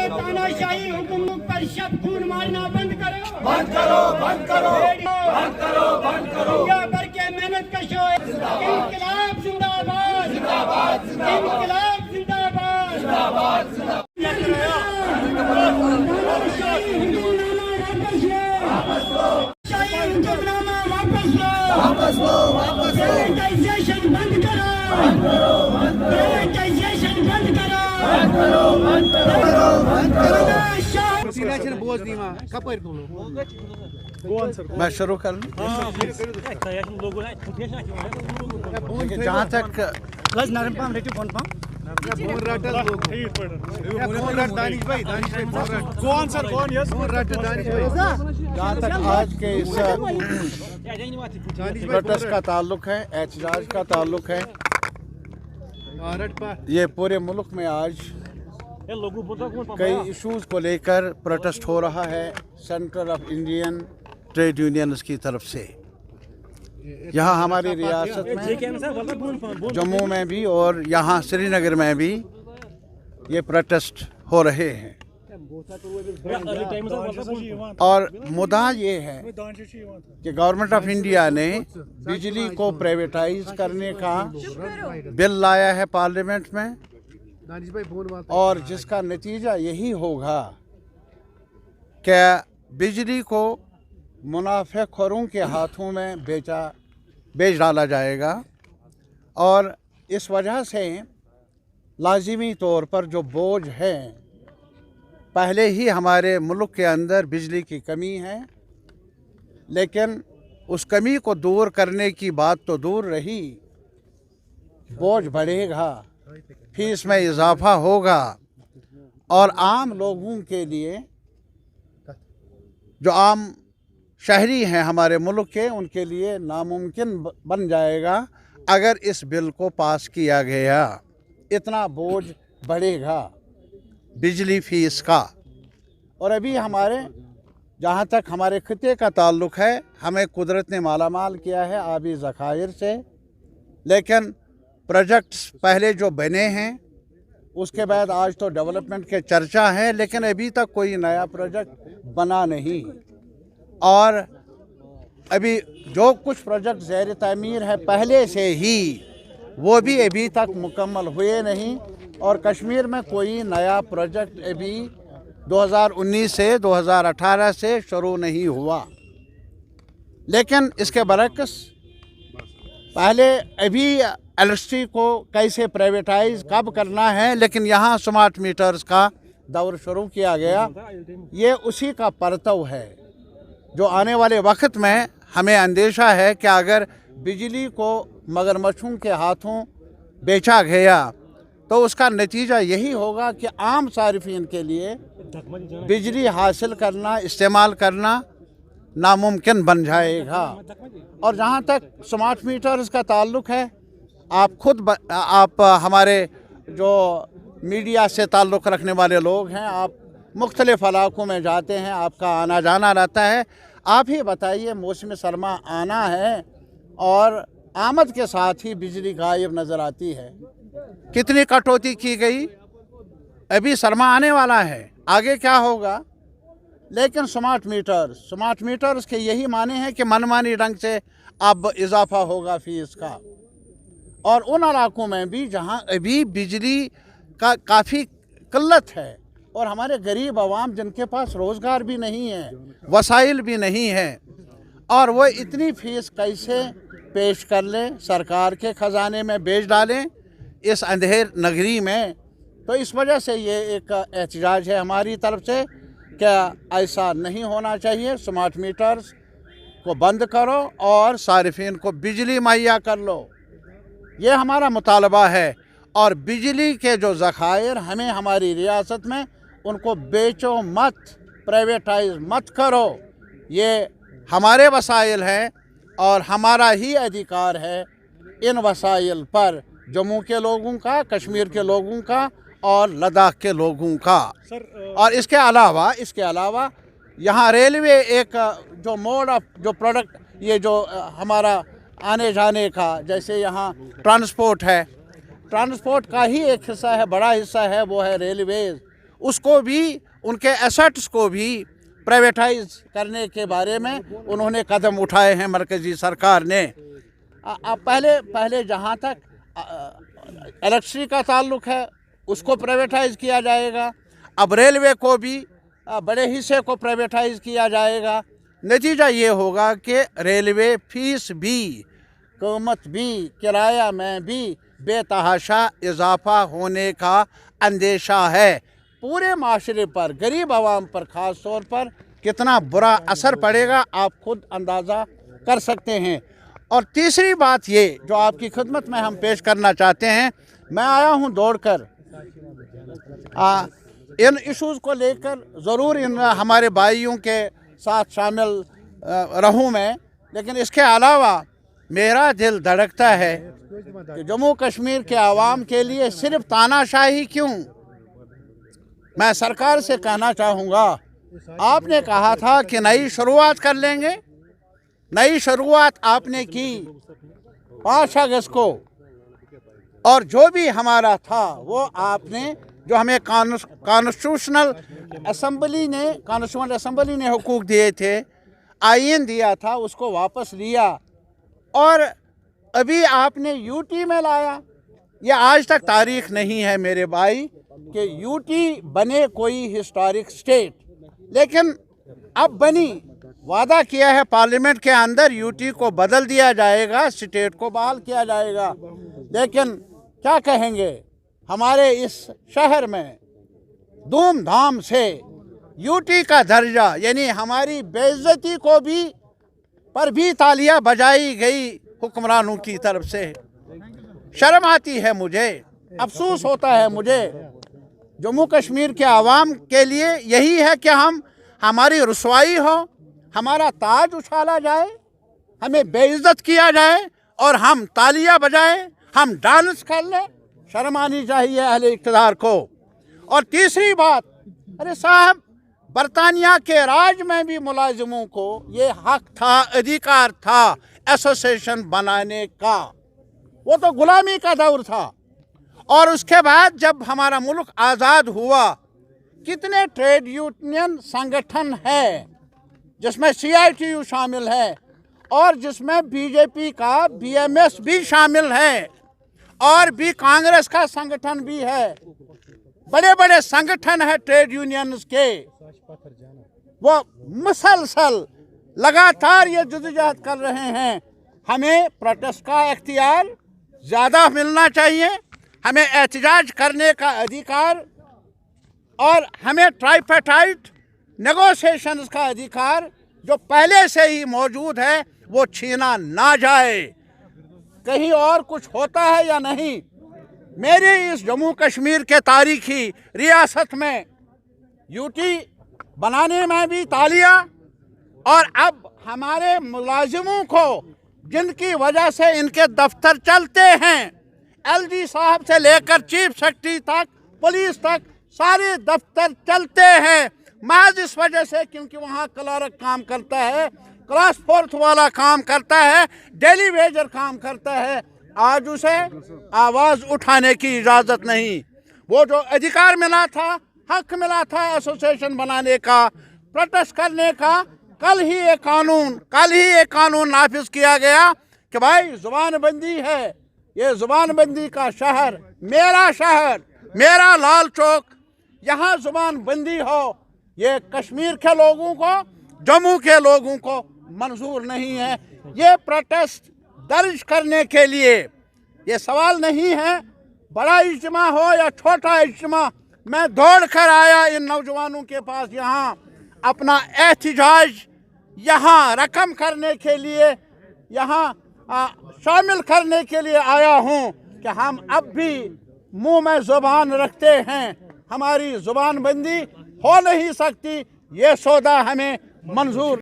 तानाशाही हुकूमत पर शब खून मारना बंद करो, बंद करो, बंद करो, बंद करो, बंद करो। दुनिया भर के मेहनत कशो इंकलाब जिंदाबाद, जिंदाबाद, जिंदाबाद, इंकलाब जिंदाबाद, जिंदाबाद, जिंदाबाद। तानाशाही हुकूमनामा वापस लो, वापस लो, शाही हुकूमनामा वापस लो, वापस लो, वापस लो। प्राइवेटाइजेशन बंद करो, बंद करो, बंद करो, प्राइवेटाइजेशन बंद करो, बंद करो, बंद करो, बंद करो। मैं शुरू कर लूं? जहाँ तक जहाँ तक आज के इस प्रोटेस्ट का ताल्लुक है, एहतजाज का ताल्लुक है, ये पूरे मुल्क में आज कई इश्यूज को लेकर प्रोटेस्ट हो रहा है centre of Indian trade unions की तरफ से। यहाँ हमारी रियासत में जम्मू में भी और यहाँ श्रीनगर में भी ये प्रोटेस्ट हो रहे हैं और मुद्दा ये है कि गवर्नमेंट ऑफ इंडिया ने बिजली को प्राइवेटाइज करने का बिल लाया है पार्लियामेंट में और जिसका नतीजा यही होगा कि बिजली को मुनाफेखोरों के हाथों में बेच डाला जाएगा और इस वजह से लाजिमी तौर पर जो बोझ है, पहले ही हमारे मुल्क के अंदर बिजली की कमी है, लेकिन उस कमी को दूर करने की बात तो दूर रही, बोझ बढ़ेगा, फीस में इजाफा होगा और आम लोगों के लिए जो आम शहरी हैं हमारे मुल्क के, उनके लिए नामुमकिन बन जाएगा अगर इस बिल को पास किया गया। इतना बोझ बढ़ेगा बिजली फीस का। और अभी हमारे जहाँ तक हमारे खिते का ताल्लुक है, हमें कुदरत ने मालामाल किया है आबी ज़खायर से, लेकिन प्रोजेक्ट्स पहले जो बने हैं उसके बाद आज तो डेवलपमेंट के चर्चा है, लेकिन अभी तक कोई नया प्रोजेक्ट बना नहीं। और अभी जो कुछ प्रोजेक्ट ज़ैर तामीर है पहले से ही, वो भी अभी तक मुकम्मल हुए नहीं और कश्मीर में कोई नया प्रोजेक्ट अभी 2019 से 2018 से शुरू नहीं हुआ। लेकिन इसके बरक्स पहले अभी इलेक्ट्रिसिटी को कैसे प्राइवेटाइज कब करना है, लेकिन यहाँ स्मार्ट मीटर्स का दौर शुरू किया गया। ये उसी का परतव है जो आने वाले वक्त में हमें अंदेशा है कि अगर बिजली को मगरमच्छों के हाथों बेचा गया तो उसका नतीजा यही होगा कि आम सारिफिन के लिए बिजली हासिल करना, इस्तेमाल करना नामुमकिन बन जाएगा। और जहाँ तक स्मार्ट मीटर्स का ताल्लुक है, आप हमारे जो मीडिया से ताल्लुक़ रखने वाले लोग हैं, आप मुख्तलिफ़ इलाक़ों में जाते हैं, आपका आना जाना रहता है। आप ही बताइए, मौसम सरमा आना है और आमद के साथ ही बिजली गायब नज़र आती है। कितनी कटौती की गई, अभी सरमा आने वाला है, आगे क्या होगा। लेकिन स्मार्ट मीटर्स के यही माने हैं कि मनमानी ढंग से अब इजाफा होगा फीस का। और उन इलाक़ों में भी जहां अभी बिजली का काफ़ी किल्लत है और हमारे गरीब आवाम जिनके पास रोज़गार भी नहीं है, वसाइल भी नहीं है, और वो इतनी फ़ीस कैसे पेश कर लें, सरकार के ख़जाने में बेच डालें इस अंधेर नगरी में। तो इस वजह से ये एक एहतजाज है हमारी तरफ से, क्या ऐसा नहीं होना चाहिए। स्मार्ट मीटर्स को बंद करो और सारिफिन को बिजली मुहैया कर लो, ये हमारा मुतालबा है। और बिजली के जो ज़खायर हमें हमारी रियासत में, उनको बेचो मत, प्राइवेटाइज मत करो। ये हमारे वसाइल हैं और हमारा ही अधिकार है इन वसाइल पर, जम्मू के लोगों का, कश्मीर के लोगों का और लद्दाख के लोगों का। और इसके अलावा यहाँ रेलवे एक जो मोड ऑफ जो प्रोडक्ट, ये जो हमारा आने जाने का, जैसे यहाँ ट्रांसपोर्ट है, ट्रांसपोर्ट का ही एक हिस्सा है, बड़ा हिस्सा है, वो है रेलवेज़। उसको भी, उनके एसेट्स को भी प्राइवेटाइज करने के बारे में उन्होंने कदम उठाए हैं मरकज़ी सरकार ने। पहले जहाँ तक इलेक्ट्रिसिटी का ताल्लुक है उसको प्राइवेटाइज किया जाएगा, अब रेलवे को भी बड़े हिस्से को प्राइवेटाइज किया जाएगा। नतीजा ये होगा कि रेलवे फीस भी, कीमत भी, किराया में भी बेतहाशा इजाफा होने का अंदेशा है। पूरे माशरे पर, गरीब आवाम पर ख़ास तौर पर कितना बुरा असर पड़ेगा आप खुद अंदाज़ा कर सकते हैं। और तीसरी बात ये जो आपकी खिदमत में हम पेश करना चाहते हैं, मैं आया हूँ दौड़कर, इन इश्यूज़ को लेकर ज़रूर इन हमारे भाइयों के साथ शामिल रहूँ मैं, लेकिन इसके अलावा मेरा दिल धड़कता है कि जम्मू कश्मीर के आवाम के लिए सिर्फ तानाशाही क्यों। मैं सरकार से कहना चाहूँगा, आपने कहा था कि नई शुरुआत कर लेंगे, नई शुरुआत आपने की 5 अगस्त को, और जो भी हमारा था वो आपने, जो हमें कॉन्स्टिट्यूशनल असम्बली ने हुकूक दिए थे, आईन दिया था, उसको वापस लिया और अभी आपने यूटी में लाया। ये आज तक तारीख नहीं है मेरे भाई कि यूटी बने कोई हिस्टोरिक स्टेट, लेकिन अब बनी। वादा किया है पार्लियामेंट के अंदर यूटी को बदल दिया जाएगा, स्टेट को बहाल किया जाएगा, लेकिन क्या कहेंगे, हमारे इस शहर में धूमधाम से यूटी का दर्जा, यानी हमारी बेइज्जती को भी पर भी तालियां बजाई गई हुक्मरानों की तरफ से। शर्म आती है मुझे, अफसोस होता है मुझे। जम्मू कश्मीर के आवाम के लिए यही है कि हमारी रुसवाई हो, हमारा ताज उछाला जाए, हमें बेइज्जत किया जाए और हम तालियां बजाएं, हम डांस कर लें। शर्म आनी चाहिए अहले इक़्तिदार को। और तीसरी बात, अरे साहब, बरतानिया के राज में भी मुलाजिमों को ये हक था, अधिकार था एसोसिएशन बनाने का, वो तो गुलामी का दौर था। और उसके बाद जब हमारा मुल्क आज़ाद हुआ, कितने ट्रेड यूनियन संगठन है जिसमें CITU शामिल है और जिसमें बीजेपी का BMS भी शामिल है और भी कांग्रेस का संगठन भी है। बड़े बड़े संगठन है ट्रेड यूनियंस के, वो मुसलसल लगातार ये जद्दोजहद कर रहे हैं। हमें प्रोटेस्ट का इख्तियार ज़्यादा मिलना चाहिए, हमें एहतजाज करने का अधिकार, और हमें ट्राइपार्टाइट नेगोशिएशंस का अधिकार जो पहले से ही मौजूद है वो छीना ना जाए। कहीं और कुछ होता है या नहीं, मेरे इस जम्मू कश्मीर के तारीखी रियासत में यूटी बनाने में भी तालियां, और अब हमारे मुलाजिमों को जिनकी वजह से इनके दफ्तर चलते हैं, LG साहब से लेकर चीफ सेक्रेटरी तक, पुलिस तक, सारे दफ्तर चलते हैं महज इस वजह से क्योंकि वहाँ क्लर्क काम करता है, क्लास 4 वाला काम करता है, डेली वेजर काम करता है। आज उसे आवाज़ उठाने की इजाज़त नहीं। वो जो अधिकार मिला था, हक मिला था एसोसिएशन बनाने का, प्रोटेस्ट करने का, कल ही एक कानून नाफिज किया गया कि भाई ज़ुबानबंदी है, ये ज़ुबानबंदी का शहर, मेरा लाल चौक, यहाँ ज़ुबानबंदी हो, ये कश्मीर के लोगों को, जम्मू के लोगों को मंजूर नहीं है। ये प्रोटेस्ट दर्ज करने के लिए ये सवाल नहीं है बड़ा इज्तिमा हो या छोटा इज्तिमा। मैं दौड़ कर आया इन नौजवानों के पास, यहाँ अपना एहतिजाज यहाँ रकम करने के लिए, यहाँ शामिल करने के लिए आया हूँ कि हम अब भी मुंह में ज़ुबान रखते हैं, हमारी ज़ुबानबंदी हो नहीं सकती, ये सौदा हमें मंजूर